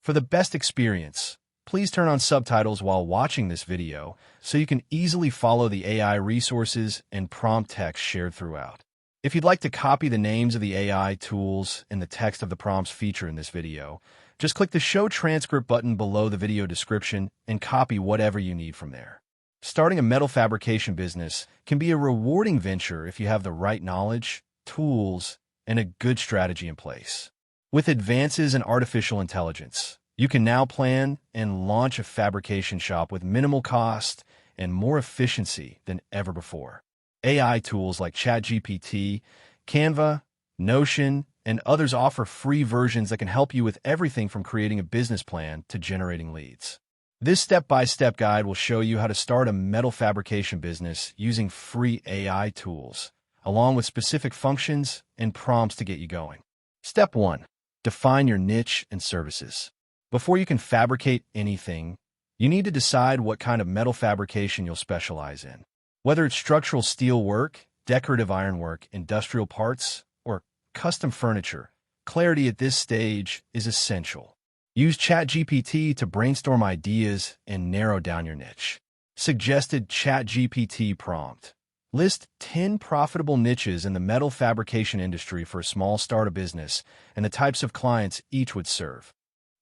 For the best experience, please turn on subtitles while watching this video so you can easily follow the AI resources and prompt text shared throughout. If you'd like to copy the names of the AI tools and the text of the prompts featured in this video, just click the Show Transcript button below the video description and copy whatever you need from there. Starting a metal fabrication business can be a rewarding venture if you have the right knowledge, tools, and a good strategy in place. With advances in artificial intelligence, you can now plan and launch a fabrication shop with minimal cost and more efficiency than ever before. AI tools like ChatGPT, Canva, Notion, and others offer free versions that can help you with everything from creating a business plan to generating leads. This step-by-step guide will show you how to start a metal fabrication business using free AI tools, along with specific functions and prompts to get you going. Step 1. Define your niche and services. Before you can fabricate anything, you need to decide what kind of metal fabrication you'll specialize in. Whether it's structural steel work, decorative ironwork, industrial parts, or custom furniture, clarity at this stage is essential. Use ChatGPT to brainstorm ideas and narrow down your niche. Suggested ChatGPT prompt. List 10 profitable niches in the metal fabrication industry for a small startup business and the types of clients each would serve.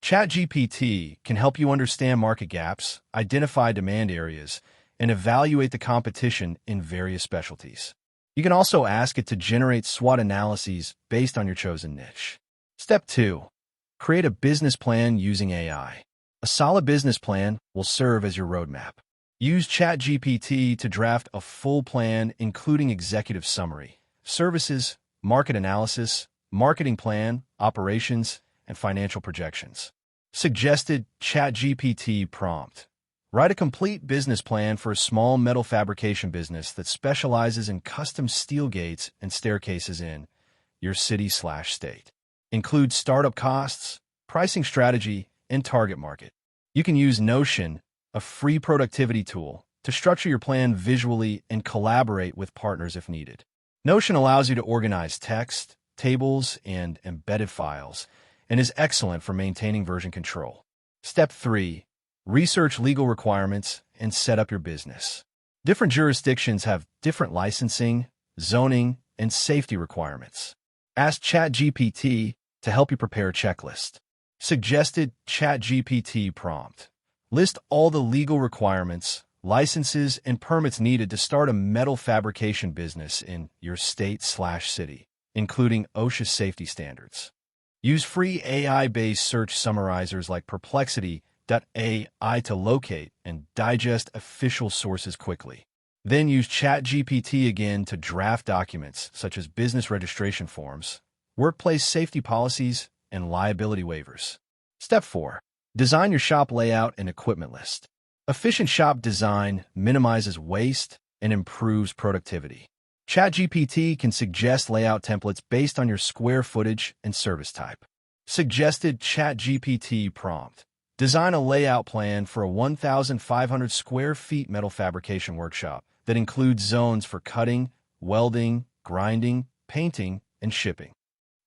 ChatGPT can help you understand market gaps, identify demand areas, and evaluate the competition in various specialties. You can also ask it to generate SWOT analyses based on your chosen niche. Step 2. Create a business plan using AI. A solid business plan will serve as your roadmap. Use ChatGPT to draft a full plan including executive summary, services, market analysis, marketing plan, operations, and financial projections. Suggested ChatGPT prompt. Write a complete business plan for a small metal fabrication business that specializes in custom steel gates and staircases in your city/state. Include startup costs, pricing strategy, and target market. You can use Notion, a free productivity tool, to structure your plan visually and collaborate with partners if needed. Notion allows you to organize text, tables, and embedded files, and is excellent for maintaining version control. Step 3. Research legal requirements and set up your business. Different jurisdictions have different licensing, zoning, and safety requirements. Ask ChatGPT to help you prepare a checklist. Suggested ChatGPT prompt. List all the legal requirements, licenses, and permits needed to start a metal fabrication business in your state/city, including OSHA safety standards. Use free AI-based search summarizers like Perplexity.ai to locate and digest official sources quickly. Then use ChatGPT again to draft documents such as business registration forms, workplace safety policies, and liability waivers. Step 4. Design your shop layout and equipment list. Efficient shop design minimizes waste and improves productivity. ChatGPT can suggest layout templates based on your square footage and service type. Suggested ChatGPT prompt. Design a layout plan for a 1,500 square feet metal fabrication workshop that includes zones for cutting, welding, grinding, painting, and shipping.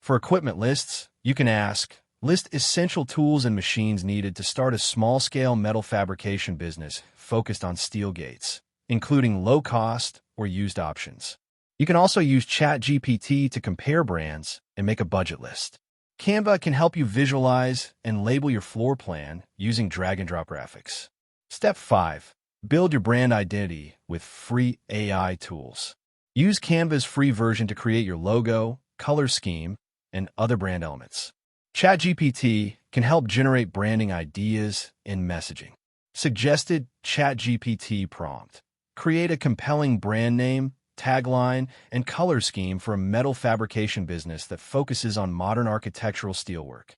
For equipment lists, you can ask, list essential tools and machines needed to start a small-scale metal fabrication business focused on steel gates, including low-cost or used options. You can also use ChatGPT to compare brands and make a budget list. Canva can help you visualize and label your floor plan using drag-and-drop graphics. Step 5. Build your brand identity with free AI tools. Use Canva's free version to create your logo, color scheme, and other brand elements. ChatGPT can help generate branding ideas and messaging. Suggested ChatGPT prompt. Create a compelling brand name, tagline, and color scheme for a metal fabrication business that focuses on modern architectural steelwork.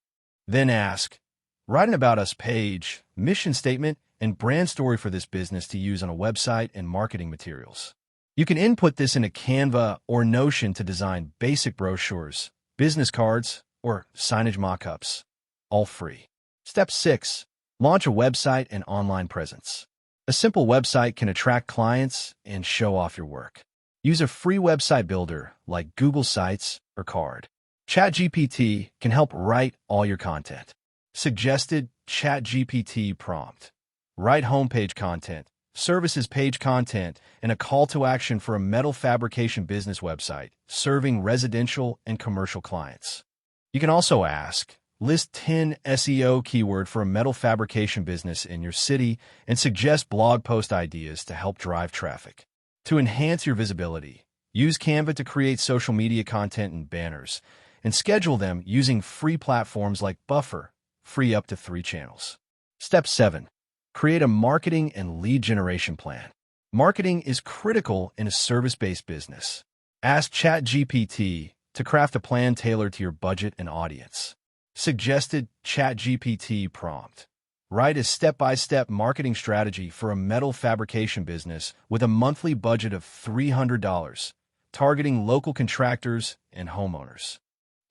Then ask, write an About Us page, mission statement, and brand story for this business to use on a website and marketing materials. You can input this into Canva or Notion to design basic brochures, business cards, or signage mock-ups, all free. Step 6. Launch a website and online presence. A simple website can attract clients and show off your work. Use a free website builder like Google Sites or Card. ChatGPT can help write all your content. Suggested ChatGPT prompt. Write homepage content, services page content, and a call to action for a metal fabrication business website serving residential and commercial clients. You can also ask, list 10 SEO keyword for a metal fabrication business in your city and suggest blog post ideas to help drive traffic. To enhance your visibility, use Canva to create social media content and banners, and schedule them using free platforms like Buffer, free up to 3 channels. Step 7. Create a marketing and lead generation plan. Marketing is critical in a service-based business. Ask ChatGPT to craft a plan tailored to your budget and audience. Suggested ChatGPT prompt. Write a step-by-step marketing strategy for a metal fabrication business with a monthly budget of $300, targeting local contractors and homeowners.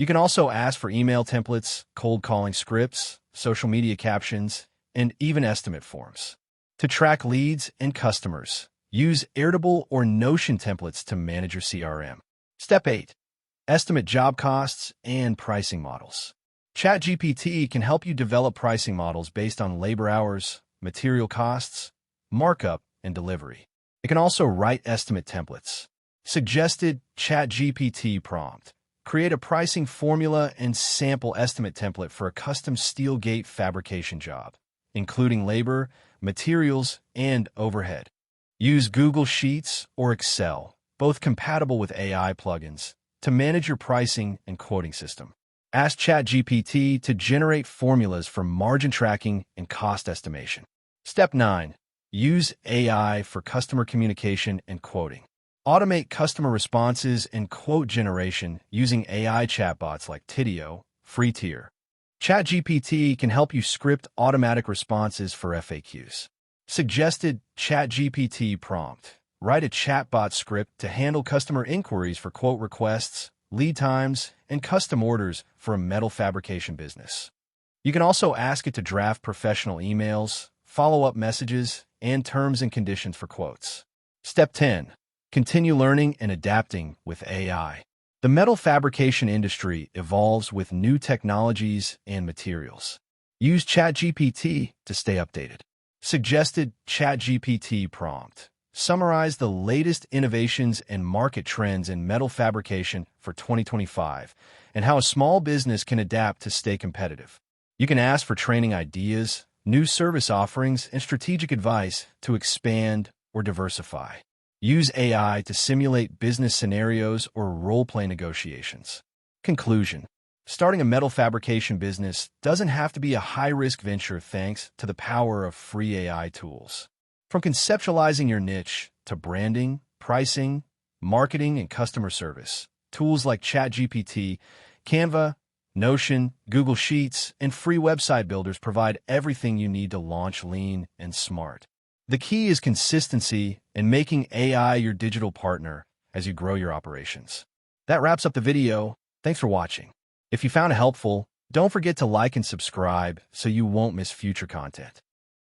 You can also ask for email templates, cold calling scripts, social media captions, and even estimate forms. To track leads and customers, use Airtable or Notion templates to manage your CRM. Step 8. Estimate job costs and pricing models. ChatGPT can help you develop pricing models based on labor hours, material costs, markup, and delivery. It can also write estimate templates. Suggested ChatGPT prompt. Create a pricing formula and sample estimate template for a custom steel gate fabrication job, including labor, materials, and overhead. Use Google Sheets or Excel, both compatible with AI plugins, to manage your pricing and quoting system. Ask ChatGPT to generate formulas for margin tracking and cost estimation. Step 9. Use AI for customer communication and quoting. Automate customer responses and quote generation using AI chatbots like Tidio, free tier. ChatGPT can help you script automatic responses for FAQs. Suggested ChatGPT prompt. Write a chatbot script to handle customer inquiries for quote requests, lead times, and custom orders for a metal fabrication business. You can also ask it to draft professional emails, follow-up messages, and terms and conditions for quotes. Step 10. Continue learning and adapting with AI. The metal fabrication industry evolves with new technologies and materials. Use ChatGPT to stay updated. Suggested ChatGPT prompt. Summarize the latest innovations and market trends in metal fabrication for 2025 and how a small business can adapt to stay competitive. You can ask for training ideas, new service offerings, and strategic advice to expand or diversify. Use AI to simulate business scenarios or role-play negotiations. Conclusion. Starting a metal fabrication business doesn't have to be a high-risk venture thanks to the power of free AI tools. From conceptualizing your niche to branding, pricing, marketing, and customer service, tools like ChatGPT, Canva, Notion, Google Sheets, and free website builders provide everything you need to launch lean and smart. The key is consistency and making AI your digital partner as you grow your operations. That wraps up the video. Thanks for watching. If you found it helpful, don't forget to like and subscribe so you won't miss future content.